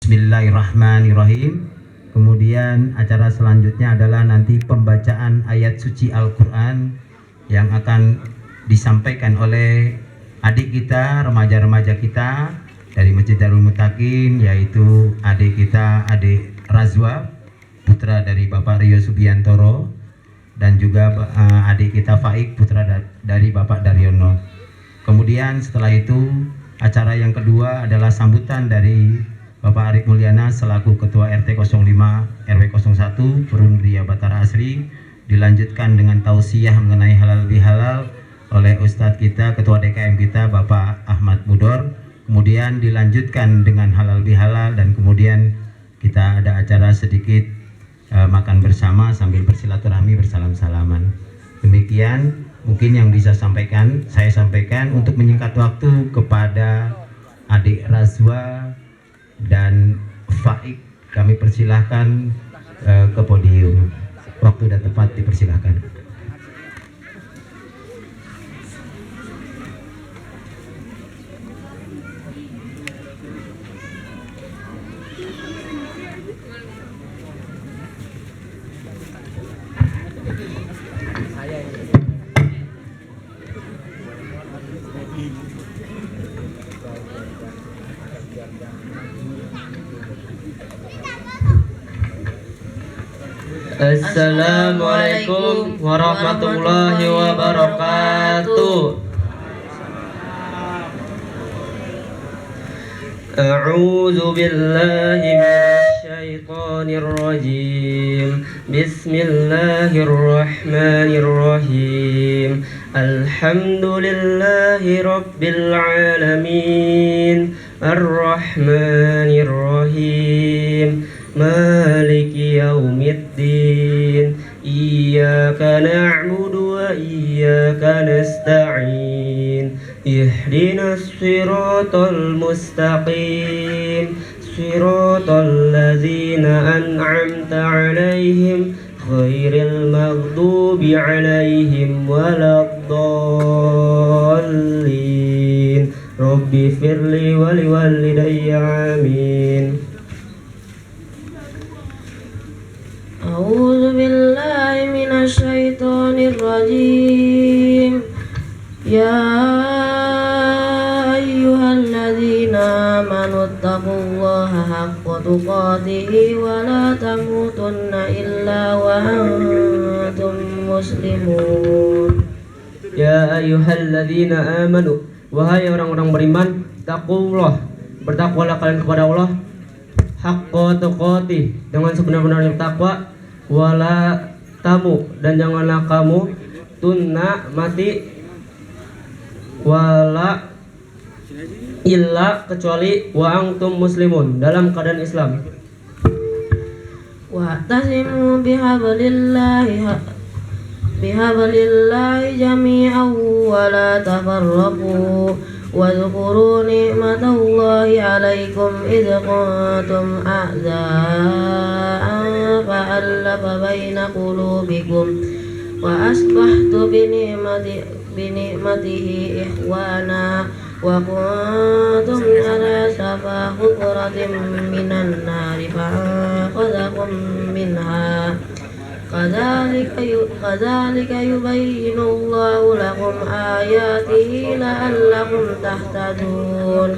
Bismillahirrahmanirrahim. Kemudian acara selanjutnya adalah nanti pembacaan ayat suci Al-Quran yang akan disampaikan oleh adik kita, remaja-remaja kita dari Masjid Darul Muttaqin, yaitu adik kita, adik Razwa, putra dari Bapak Rio Subiantoro, dan juga adik kita Faik, putra dari Bapak Daryono. Kemudian setelah itu acara yang kedua adalah sambutan dari Bapak Arif Mulyana selaku Ketua RT 05 RW 01 Perumgeria Batara Asri, dilanjutkan dengan tausiah mengenai halal bihalal oleh Ustadz kita, Ketua DKM kita Bapak Ahmad Mudor. Kemudian dilanjutkan dengan halal bihalal dan kemudian kita ada acara sedikit makan bersama sambil bersilaturahmi, bersalam-salaman. Demikian mungkin yang bisa saya sampaikan untuk menyingkat waktu kepada adik Razwa dan Faik, kami persilahkan ke podium. Waktu dan tempat dipersilahkan. Assalamualaikum warahmatullahi wabarakatuh. A'udzu billahi minasyaitonir rajim. Bismillahirrahmanirrahim. Alhamdulillahi rabbil alamin. Arrahmanir rahim. Maliki yaumiddin. Iyyaka na'budu wa iyyaka nasta'in. Ihdinas siratal mustaqim. Siratal ladzina an'amta 'alaihim ghairil maghdubi 'alaihim waladdallin. Rabbi firli wa liwalidayya amin. A'udzu billahi minasyaitonir rajim. Ya ayyuhalladzina amanu taqullaha haqqa tuqatih wa la tamutunna illa wa antum muslimun. Ya ayyuhalladzina amanu, wahai orang-orang beriman, taqullah, bertakwalah kalian kepada Allah, haqqa tuqatih, dengan sebenar-benarnya takwa, wala tamu, dan janganlah kamu tunna mati, wala illa kecuali wa antum muslimun, dalam keadaan Islam. Wa'tasimu bihablillahi jami'an wa la tafarraqu. واذكروا نعمة الله عليكم إذ كنتم أعداء فألف بين قلوبكم وأصبحتم بنعمته إخوانا وكنتم على شفا حفرة من النار فأنقذكم منها كذلك يبين الله لكم آياته لعلكم تهتدون.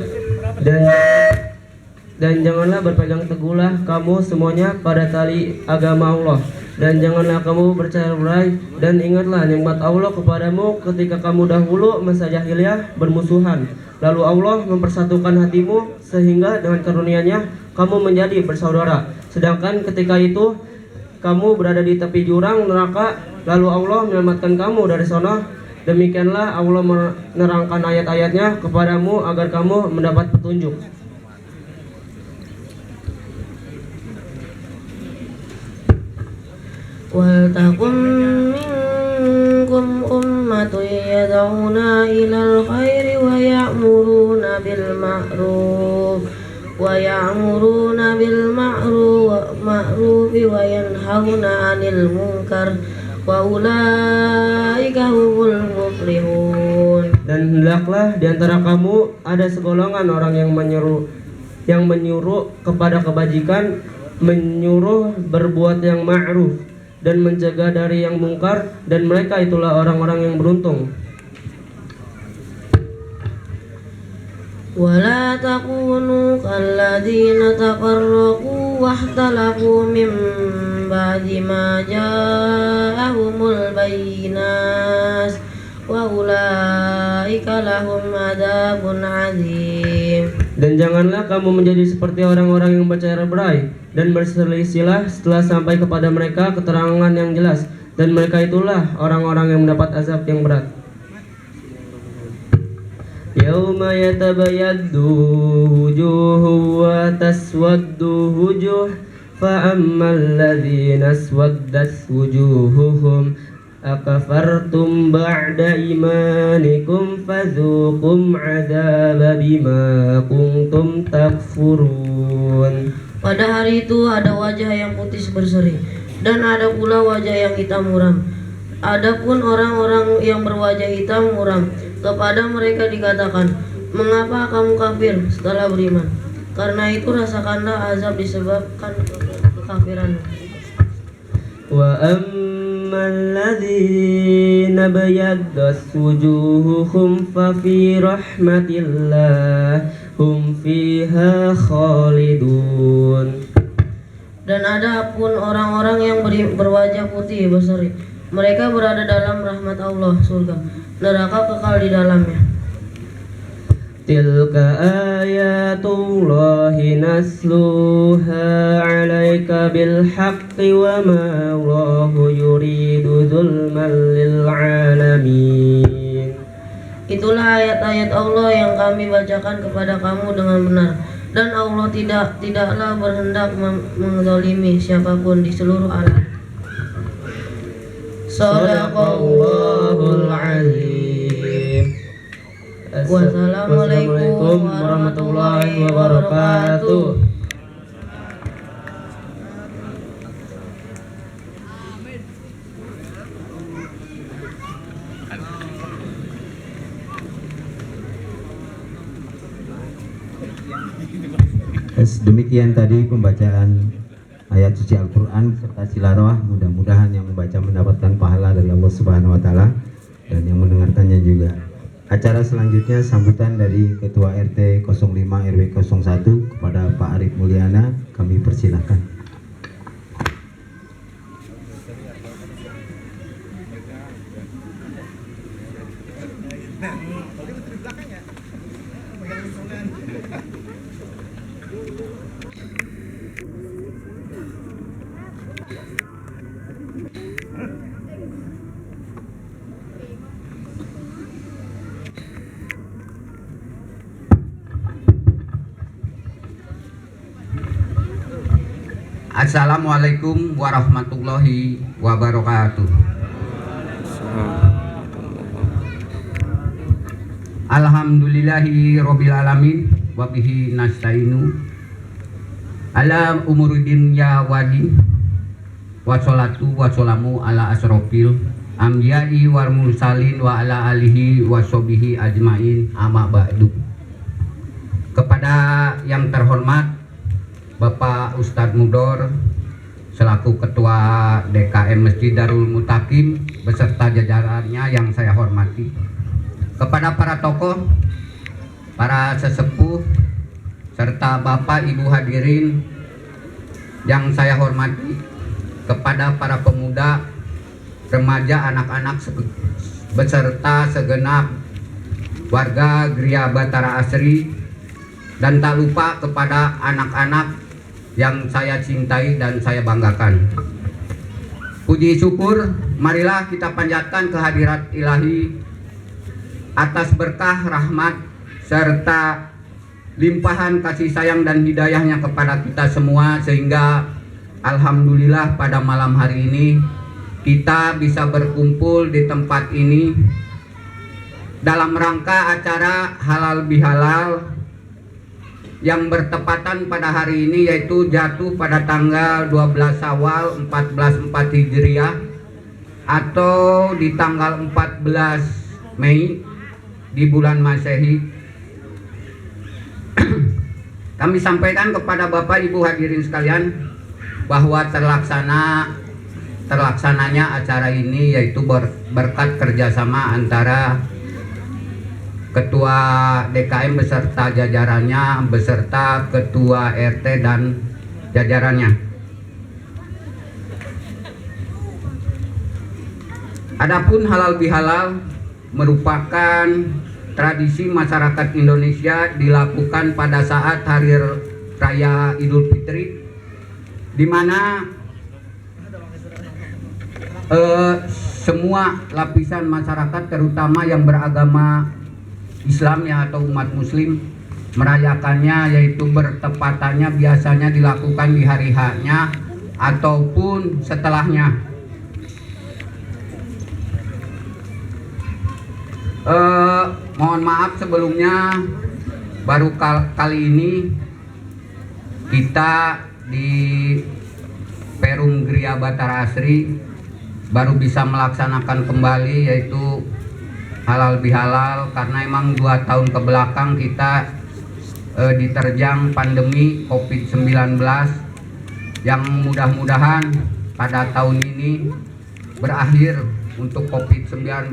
Dan janganlah berpegang teguhlah kamu semuanya pada tali agama Allah, dan janganlah kamu bercerai, dan ingatlah nikmat Allah kepadamu ketika kamu dahulu masa jahiliyah bermusuhan, lalu Allah mempersatukan hatimu sehingga dengan karunia-Nya kamu menjadi bersaudara. Sedangkan ketika itu kamu berada di tepi jurang neraka, lalu Allah menyelamatkan kamu dari sana. Demikianlah Allah menerangkan ayat-ayatnya kepadamu agar kamu mendapat petunjuk. Wal takum minkum ummatun yad'una ilal khairi wa ya'muruna bil ma'ruf wa yanhauna 'anil munkar wa ulaika humul muflihun. Dan hendaklah di antara kamu ada segolongan orang yang menyeru yang menyuruh kepada kebajikan, menyuruh berbuat yang ma'ruf, dan mencegah dari yang mungkar, dan mereka itulah orang-orang yang beruntung. ولا تكونوا كالذين تفرقوا واختلفوا من بعد ما جاءهم البينات وأولئك لهم عذاب عظيم. Dan janganlah kamu menjadi seperti orang-orang yang bercerai-berai dan berselisihlah setelah sampai kepada mereka keterangan yang jelas, dan mereka itulah orang-orang yang mendapat azab yang berat. Yauma yatabayyaddu wujuhu wa taswaddu wujuh fa ammal ladzina aswaddat wujuhuhum akafartum ba'da imanikum fadzuqum 'adzaba bima kuntum takfurun. Pada hari itu ada wajah yang putih berseri dan ada pula wajah yang hitam muram. Adapun orang-orang yang berwajah hitam muram, kepada mereka dikatakan, mengapa kamu kafir setelah beriman? Karena itu rasakanlah azab disebabkan kekafiran. Wa ammal ladzina bayaddat wujuhuhum fa fi rahmatillah hum fiha khalidun. Dan adapun orang-orang yang berwajah putih berseri, mereka berada dalam rahmat Allah, surga, neraka kekal di dalamnya. Tilka ayatullahi nasluha 'alaika bil haqqi wa ma Allahu yuridu zulman lil 'alamin. Itulah ayat-ayat Allah yang kami bacakan kepada kamu dengan benar, dan Allah tidaklah berhendak menzalimi siapapun di seluruh alam. Shadaqallahul azim. Wassalamualaikum warahmatullahi wabarakatuh. Demikian tadi pembacaan ayat suci Al-Quran serta silarawah. Mudah-mudahan yang membaca mendapatkan pahala dari Allah Subhanahu wa Ta'ala, dan yang mendengarkannya juga. Acara selanjutnya sambutan dari Ketua RT 05 RW 01 kepada Pak Arif Mulyana, kami persilahkan. Assalamualaikum warahmatullahi wabarakatuh. Alhamdulillahi rabbil alamin wa bihi nasta'inu ala umuruddin ya wadin wa sholatu wa sholamu ala asrofil anbiya'i wal mursalin wa ala alihi wa sahbihi ajmain amma ba'du. Kepada yang terhormat Bapak Ustadz Mudor selaku Ketua DKM Masjid Darul Mutakim beserta jajarannya yang saya hormati, kepada para tokoh, para sesepuh, serta Bapak Ibu hadirin yang saya hormati, kepada para pemuda, remaja, anak-anak beserta segenap warga Gria Batara Asri, dan tak lupa kepada anak-anak yang saya cintai dan saya banggakan. Puji syukur marilah kita panjatkan kehadirat ilahi atas berkah, rahmat, serta limpahan kasih sayang dan hidayahnya kepada kita semua, sehingga alhamdulillah pada malam hari ini kita bisa berkumpul di tempat ini dalam rangka acara halal bihalal yang bertepatan pada hari ini, yaitu jatuh pada tanggal 12 Syawal 1444 Hijriah atau di tanggal 14 Mei di bulan Masehi. kami sampaikan kepada Bapak Ibu hadirin sekalian bahwa terlaksananya acara ini yaitu berkat kerjasama antara Ketua DKM beserta jajarannya, beserta Ketua RT dan jajarannya. Adapun halal bihalal merupakan tradisi masyarakat Indonesia dilakukan pada saat hari raya Idul Fitri, di mana semua lapisan masyarakat terutama yang beragama Islam ya atau umat muslim merayakannya, yaitu bertepatannya biasanya dilakukan di hari H-nya ataupun setelahnya. Mohon maaf sebelumnya, baru kali ini kita di Perum Gria Batara Asri baru bisa melaksanakan kembali yaitu halal bihalal, karena emang 2 tahun ke belakang kita diterjang pandemi COVID-19 yang mudah-mudahan pada tahun ini berakhir untuk COVID-19.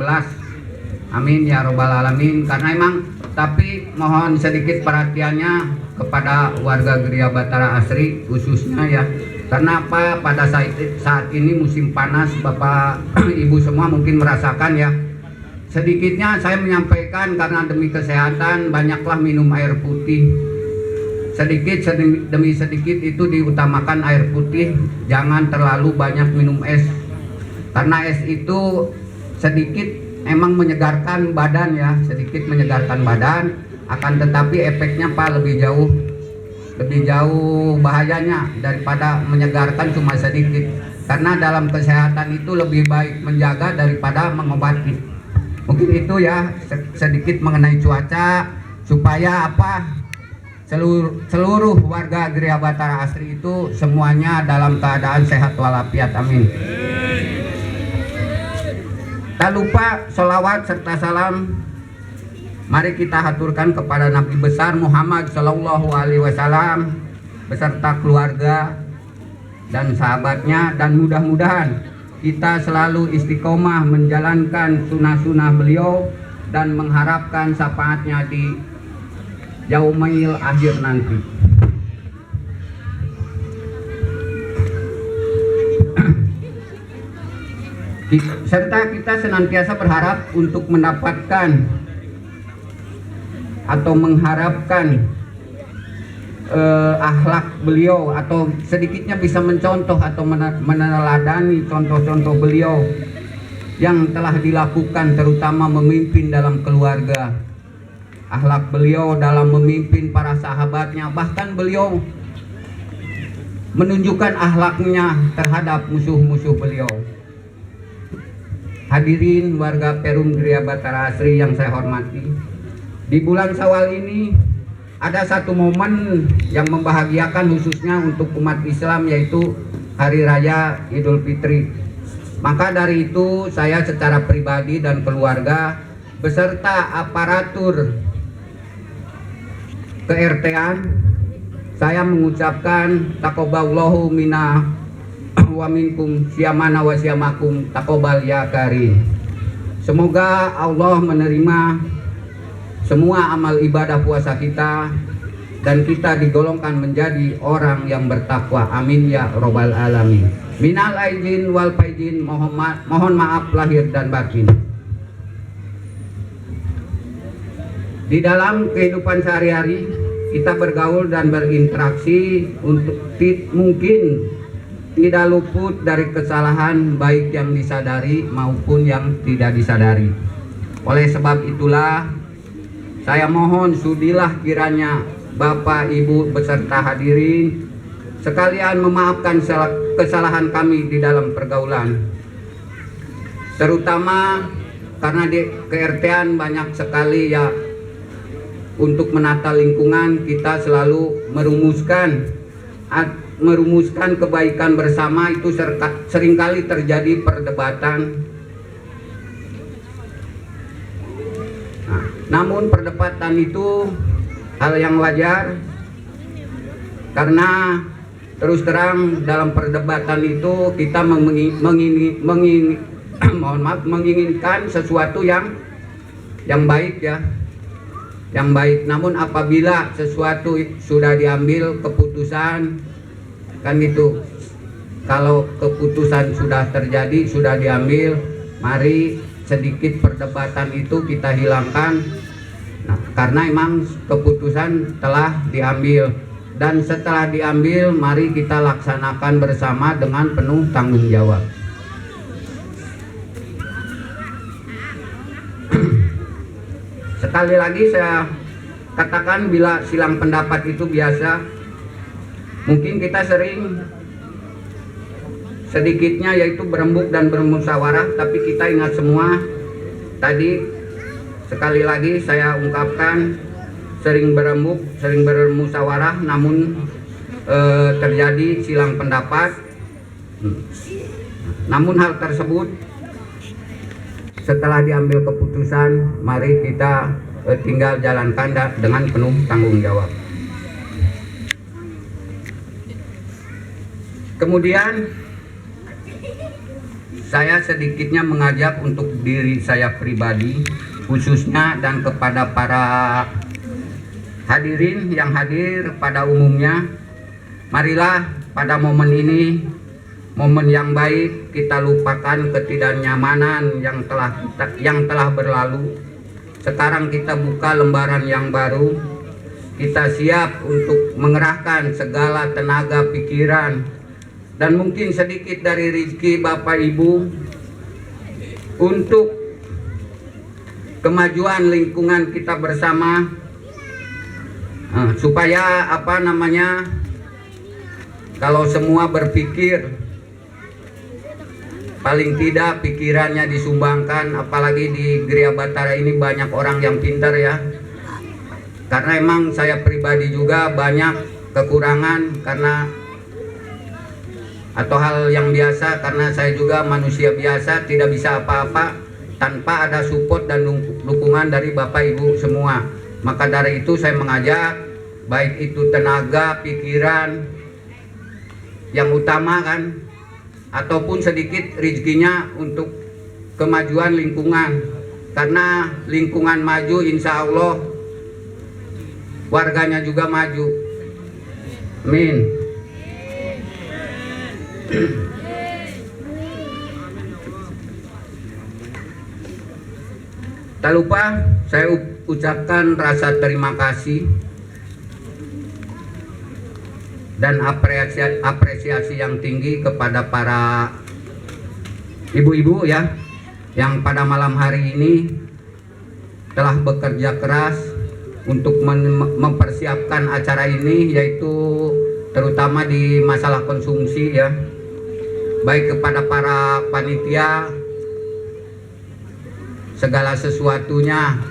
Amin ya robbal alamin. Karena emang, tapi mohon sedikit perhatiannya kepada warga Gria Batara Asri khususnya ya. Karena apa, pada saat ini musim panas, Bapak Ibu semua mungkin merasakan ya. Sedikitnya saya menyampaikan karena demi kesehatan banyaklah minum air putih. Sedikit demi sedikit itu diutamakan air putih, jangan terlalu banyak minum es. Karena es itu sedikit emang menyegarkan badan ya, sedikit menyegarkan badan, akan tetapi efeknya Pak lebih jauh bahayanya daripada menyegarkan cuma sedikit. Karena dalam kesehatan itu lebih baik menjaga daripada mengobati. Mungkin itu ya sedikit mengenai cuaca, supaya apa, seluruh warga Gria Batara Asri itu semuanya dalam keadaan sehat walafiat. Amin. Tak lupa sholawat serta salam mari kita haturkan kepada Nabi besar Muhammad Shallallahu Alaihi Wasallam beserta keluarga dan sahabatnya, dan mudah-mudahan kita selalu istiqomah menjalankan sunnah-sunnah beliau dan mengharapkan syafaatnya di yaumil akhir nanti. Serta kita senantiasa berharap untuk mendapatkan atau mengharapkan akhlak beliau, atau sedikitnya bisa mencontoh atau meneladani contoh-contoh beliau yang telah dilakukan, terutama memimpin dalam keluarga, akhlak beliau dalam memimpin para sahabatnya, bahkan beliau menunjukkan akhlaknya terhadap musuh-musuh beliau. Hadirin warga Perum Gria Batara Asri yang saya hormati, di bulan Syawal ini ada satu momen yang membahagiakan khususnya untuk umat Islam, yaitu Hari Raya Idul Fitri. Maka dari itu saya secara pribadi dan keluarga beserta aparatur ke-RT-an, saya mengucapkan taqabbalallahu minna wa minkum syamana wa syamakum taqabbal ya karim. Semoga Allah menerima semua amal ibadah puasa kita dan kita digolongkan menjadi orang yang bertakwa. Amin ya robbal alamin. Minal aidin wal faizin, mohon maaf lahir dan batin. Di dalam kehidupan sehari-hari kita bergaul dan berinteraksi untuk mungkin tidak luput dari kesalahan, baik yang disadari maupun yang tidak disadari. Oleh sebab itulah saya mohon sudilah kiranya Bapak Ibu beserta hadirin sekalian memaafkan kesalahan kami di dalam pergaulan, terutama karena di ke-RT-an banyak sekali ya, untuk menata lingkungan kita selalu merumuskan kebaikan bersama, itu seringkali terjadi perdebatan. Namun perdebatan itu hal yang wajar, karena terus terang dalam perdebatan itu kita mohon maaf, menginginkan sesuatu yang baik ya, yang baik. Namun apabila sesuatu sudah diambil keputusan, kan gitu, kalau keputusan sudah terjadi, sudah diambil, mari sedikit perdebatan itu kita hilangkan. Nah, karena emang keputusan telah diambil, dan setelah diambil mari kita laksanakan bersama dengan penuh tanggung jawab. Sekali lagi saya katakan, bila silang pendapat itu biasa, mungkin kita sering sedikitnya yaitu berembuk dan bermusyawarah, tapi kita ingat semua tadi, sekali lagi saya ungkapkan, sering berembuk, sering bermusyawarah, namun terjadi silang pendapat. Namun hal tersebut setelah diambil keputusan, mari kita tinggal jalankan dengan penuh tanggung jawab. Kemudian saya sedikitnya mengajak untuk diri saya pribadi khususnya, dan kepada para hadirin yang hadir pada umumnya, marilah pada momen ini, momen yang baik, kita lupakan ketidaknyamanan yang telah berlalu. Sekarang kita buka lembaran yang baru. Kita siap untuk mengerahkan segala tenaga pikiran dan mungkin sedikit dari rezeki Bapak Ibu untuk kemajuan lingkungan kita bersama, supaya kalau semua berpikir, paling tidak pikirannya disumbangkan. Apalagi di Gria Batara ini banyak orang yang pintar ya, karena emang saya pribadi juga banyak kekurangan karena atau hal yang biasa, karena saya juga manusia biasa, tidak bisa apa-apa tanpa ada support dan dukungan dari Bapak Ibu semua. Maka dari itu saya mengajak, baik itu tenaga, pikiran yang utama kan, ataupun sedikit rezekinya untuk kemajuan lingkungan. Karena lingkungan maju, insya Allah warganya juga maju. Amin. Tak lupa saya ucapkan rasa terima kasih dan apresiasi yang tinggi kepada para ibu-ibu ya, yang pada malam hari ini telah bekerja keras untuk mempersiapkan acara ini, yaitu terutama di masalah konsumsi ya, baik kepada para panitia, segala sesuatunya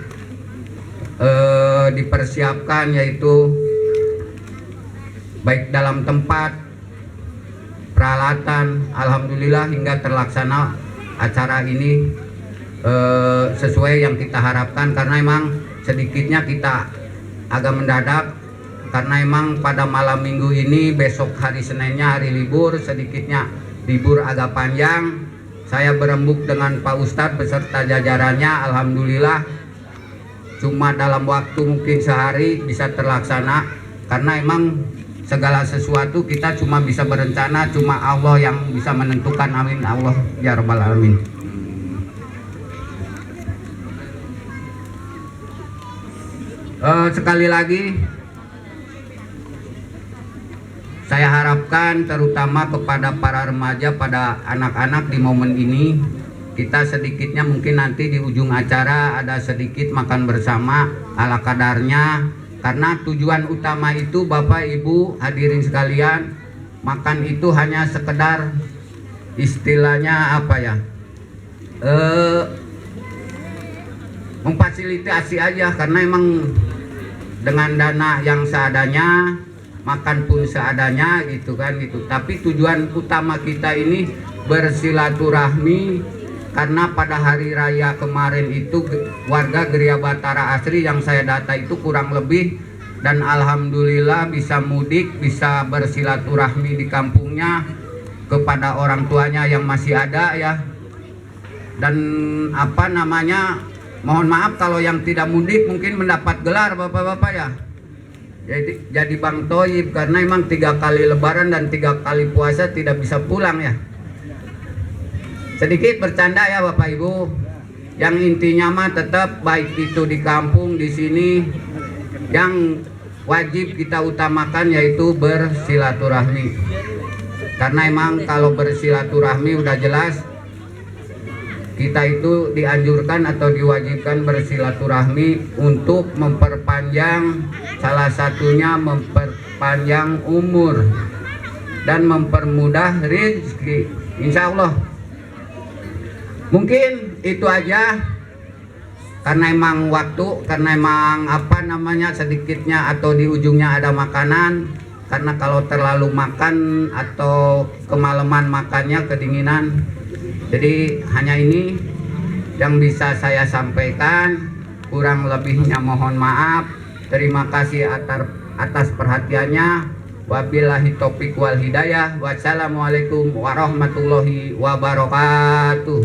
dipersiapkan, yaitu baik dalam tempat, peralatan. Alhamdulillah hingga terlaksana acara ini sesuai yang kita harapkan, karena emang sedikitnya kita agak mendadak, karena emang pada malam minggu ini, besok hari Seninnya hari libur, sedikitnya libur agak panjang. Saya berembuk dengan Pak Ustadz beserta jajarannya, alhamdulillah cuma dalam waktu mungkin sehari bisa terlaksana, karena emang segala sesuatu kita cuma bisa berencana, cuma Allah yang bisa menentukan. Amin Allah ya rabbal alamin. Sekali lagi saya harapkan terutama kepada para remaja, pada anak-anak di momen ini, kita sedikitnya mungkin nanti di ujung acara ada sedikit makan bersama ala kadarnya, karena tujuan utama itu Bapak Ibu hadirin sekalian, makan itu hanya sekedar istilahnya apa ya, memfasilitasi aja, karena emang dengan dana yang seadanya, makan pun seadanya gitu kan gitu. Tapi tujuan utama kita ini bersilaturahmi, karena pada hari raya kemarin itu warga Gria Batara asri yang saya data itu kurang lebih dan alhamdulillah bisa mudik, bisa bersilaturahmi di kampungnya kepada orang tuanya yang masih ada ya. Dan apa namanya, mohon maaf kalau yang tidak mudik mungkin mendapat gelar bapak-bapak ya. Jadi Bang Toyib, karena emang 3 kali lebaran dan 3 kali puasa tidak bisa pulang ya. Sedikit bercanda ya Bapak Ibu. Yang intinya mah tetap baik itu di kampung, di sini, yang wajib kita utamakan yaitu bersilaturahmi. Karena emang kalau bersilaturahmi udah jelas kita itu dianjurkan atau diwajibkan bersilaturahmi untuk memperpanjang, salah satunya memperpanjang umur dan mempermudah rezeki, insya Allah. Mungkin itu aja, karena emang waktu, karena emang apa namanya sedikitnya atau di ujungnya ada makanan. Karena kalau terlalu makan atau kemalaman makannya kedinginan. Jadi hanya ini yang bisa saya sampaikan, kurang lebihnya mohon maaf. Terima kasih atas perhatiannya. Wabillahi taufiq wal hidayah. Wassalamualaikum warahmatullahi wabarakatuh.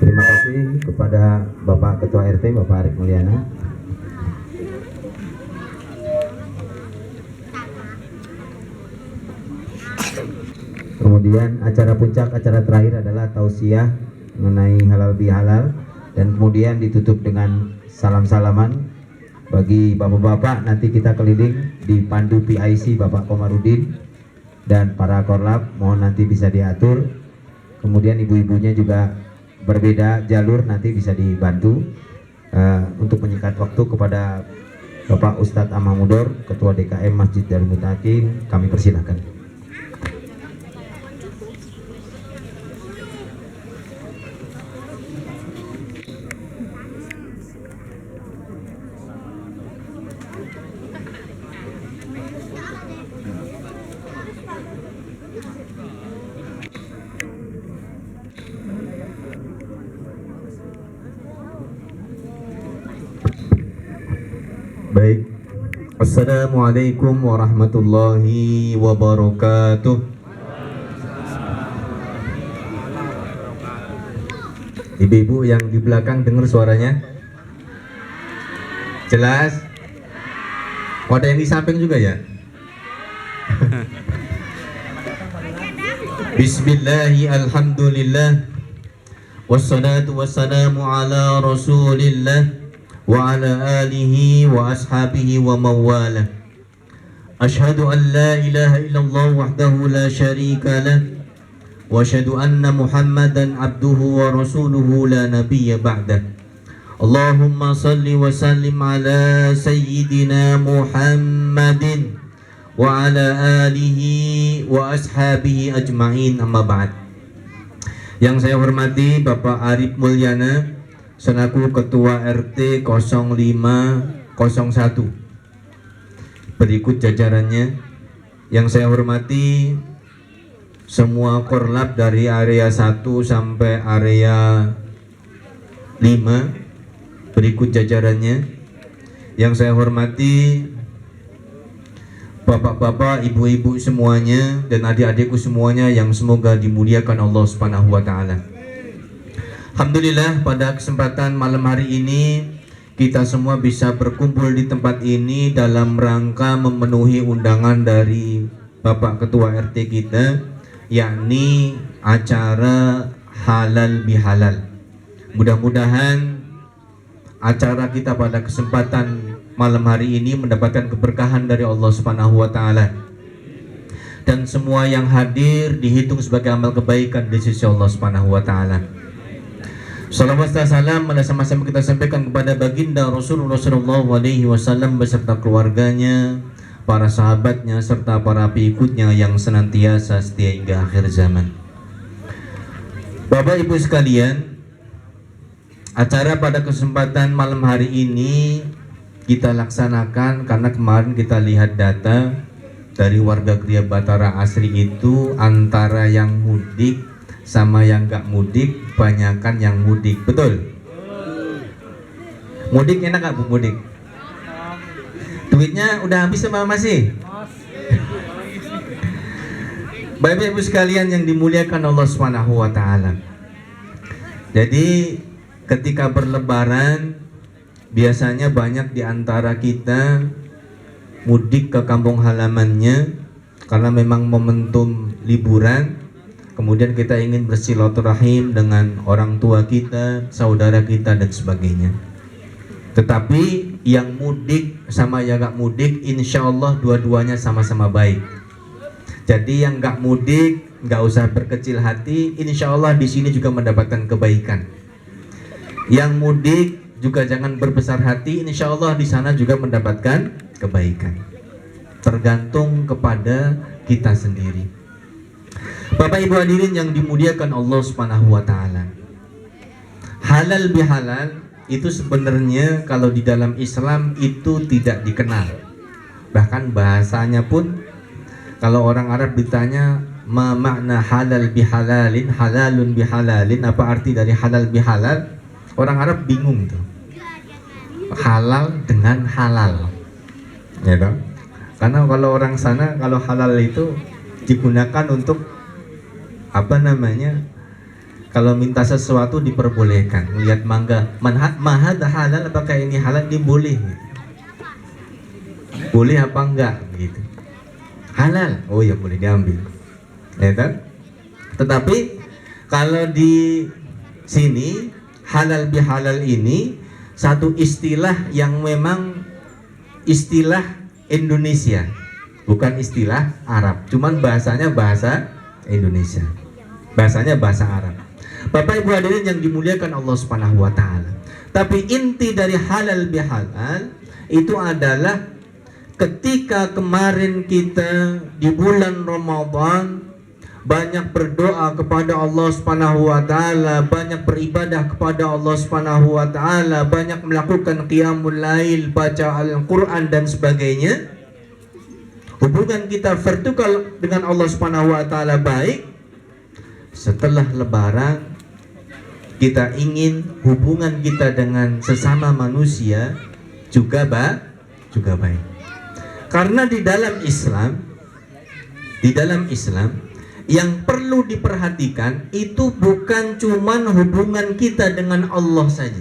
Terima kasih kepada Bapak Ketua RT, Bapak Arif Mulyana. Kemudian acara puncak, acara terakhir adalah tausiah mengenai halal bihalal, dan kemudian ditutup dengan salam-salaman bagi bapak-bapak. Nanti kita keliling dipandu PIC Bapak Komarudin dan para korlap, mohon nanti bisa diatur. Kemudian ibu-ibunya juga berbeda jalur, nanti bisa dibantu. Untuk menyikat waktu kepada Bapak Ustadz Amamudor, Ketua DKM Masjid Darul Mutakin, kami persilahkan. Baik, Assalamualaikum warahmatullahi wabarakatuh. Ibu-ibu yang di belakang dengar suaranya? Jelas? Oh, ada yang di samping juga ya? Bismillahi alhamdulillah, wassalatu wassalamu ala rasulillah wa ala alihi wa ashabihi wa mawala. Ashhadu an la ilaha illallah wahdahu la syarika lah, wa ashhadu anna Muhammadan abduhu wa rasuluhu la nabiyya ba'dah. Allahumma salli wa sallim ala sayyidina Muhammadin wa ala alihi wa ashabihi ajma'in, amma ba'd. Yang saya hormati Bapak Arif Mulyana selaku Ketua RT 0501. Berikut jajarannya. Yang saya hormati semua korlap dari area 1 sampai area 5. Berikut jajarannya. Yang saya hormati bapak-bapak, ibu-ibu semuanya, dan adik-adikku semuanya yang semoga dimuliakan Allah Subhanahu wa taala. Alhamdulillah, pada kesempatan malam hari ini kita semua bisa berkumpul di tempat ini dalam rangka memenuhi undangan dari Bapak Ketua RT kita, yakni acara halal bihalal. Mudah-mudahan acara kita pada kesempatan malam hari ini mendapatkan keberkahan dari Allah Subhanahu wa taala, dan semua yang hadir dihitung sebagai amal kebaikan di sisi Allah Subhanahu wa taala. Salawat dan salam sama-sama kita sampaikan kepada baginda Rasulullah SAW beserta keluarganya, para sahabatnya, serta para pengikutnya yang senantiasa setia hingga akhir zaman. Bapak Ibu sekalian, acara pada kesempatan malam hari ini kita laksanakan karena kemarin kita lihat data dari warga Kriya Batara Asri itu antara yang mudik sama yang gak mudik, banyakan yang mudik, betul? Mudik enak gak Bu mudik? Duitnya udah habis sama masih? Bapak Ibu sekalian yang dimuliakan Allah Subhanahu wa taala. Jadi ketika berlebaran biasanya banyak di antara kita mudik ke kampung halamannya karena memang momentum liburan. Kemudian kita ingin bersilaturahim dengan orang tua kita, saudara kita dan sebagainya. Tetapi yang mudik sama yang gak mudik insya Allah dua-duanya sama-sama baik. Jadi yang nggak mudik, nggak usah berkecil hati, insya Allah di sini juga mendapatkan kebaikan. Yang mudik juga jangan berbesar hati, insya Allah di sana juga mendapatkan kebaikan. Tergantung kepada kita sendiri. Bapak Ibu hadirin yang dimuliakan Allah Subhanahu wa taala. Halal bihalal itu sebenarnya kalau di dalam Islam itu tidak dikenal. Bahkan bahasanya pun kalau orang Arab ditanya ma makna halal bihalalin, halalun bihalalin, apa arti dari halal bihalal? Orang Arab bingung tuh. Halal dengan halal. Ya dong? Karena kalau orang sana kalau halal itu digunakan untuk apa namanya? Kalau minta sesuatu diperbolehkan. Melihat mangga, mahad halal, apakah ini halal? Ini boleh. Boleh apa enggak gitu. Halal, oh ya boleh diambil, ya kan? Tetapi kalau di sini halal bihalal ini satu istilah yang memang istilah Indonesia, bukan istilah Arab. Cuman bahasanya bahasa Indonesia, bahasanya bahasa Arab. Bapak Ibu hadirin yang dimuliakan Allah Subhanahu wa taala. Tapi inti dari halal bihalal itu adalah ketika kemarin kita di bulan Ramadan banyak berdoa kepada Allah Subhanahu wa taala, banyak beribadah kepada Allah Subhanahu wa taala, banyak melakukan qiyamul lail, baca Al-Qur'an dan sebagainya. Hubungan kita vertikal dengan Allah Subhanahu wa taala baik. Setelah lebaran kita ingin hubungan kita dengan sesama manusia juga baik. Karena di dalam Islam yang perlu diperhatikan itu bukan cuman hubungan kita dengan Allah saja,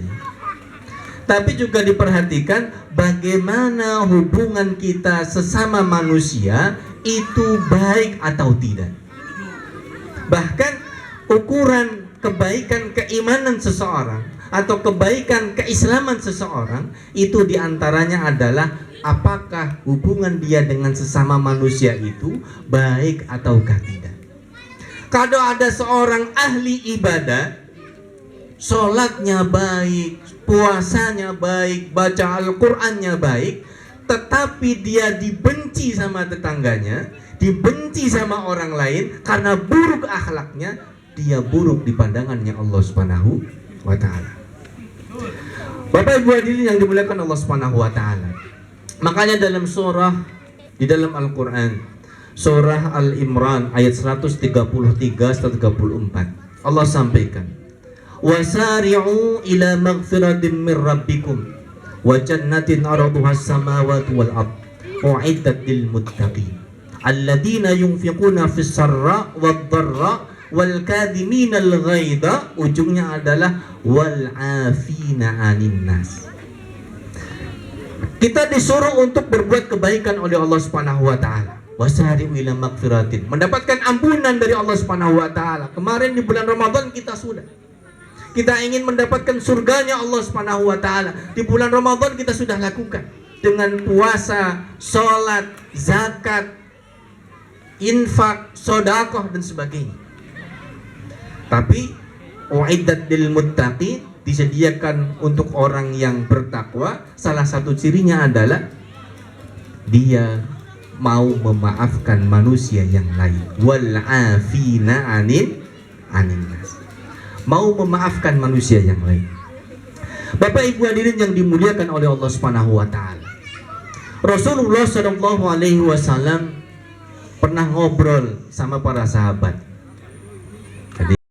tapi juga diperhatikan bagaimana hubungan kita sesama manusia itu baik atau tidak. Bahkan ukuran kebaikan keimanan seseorang atau kebaikan keislaman seseorang itu diantaranya adalah apakah hubungan dia dengan sesama manusia itu baik ataukah tidak. Kalau ada seorang ahli ibadah, sholatnya baik, puasanya baik, baca Al-Qur'annya baik, tetapi dia dibenci sama tetangganya, dibenci sama orang lain karena buruk akhlaknya, dia buruk di pandangannya Allah Subhanahu wa taala. Bapak Ibu hadirin yang dimuliakan Allah Subhanahu wa taala. Makanya dalam surah di dalam Al-Qur'an, surah Al-Imran ayat 133-134, Allah sampaikan, "Wasari'u ila maghfiratin min rabbikum wa jannatin 'arduhas samawati wal ard u'iddat lil muttaqin alladziina yunfiquna fis sarra wad dharra wal kadhimina al ghaidha." Ujungnya adalah wal 'afina 'anil nas. Kita disuruh untuk berbuat kebaikan oleh Allah Subhanahu wa taala. Wasari'u ila maghfiratin, mendapatkan ampunan dari Allah Subhanahu wa taala. Kemarin di bulan Ramadan kita ingin mendapatkan surganya Allah Subhanahu wa taala. Di bulan Ramadan kita sudah lakukan dengan puasa, sholat, zakat, infak, sedekah dan sebagainya. Tapi uiddat lil muttaqin, disediakan untuk orang yang bertakwa. Salah satu cirinya adalah dia mau memaafkan manusia yang lain. Wal afina anil nas, mau memaafkan manusia yang lain. Bapak Ibu hadirin yang dimuliakan oleh Allah Subhanahu wa taala. Rasulullah sallallahu alaihi wasallam pernah ngobrol sama para sahabat.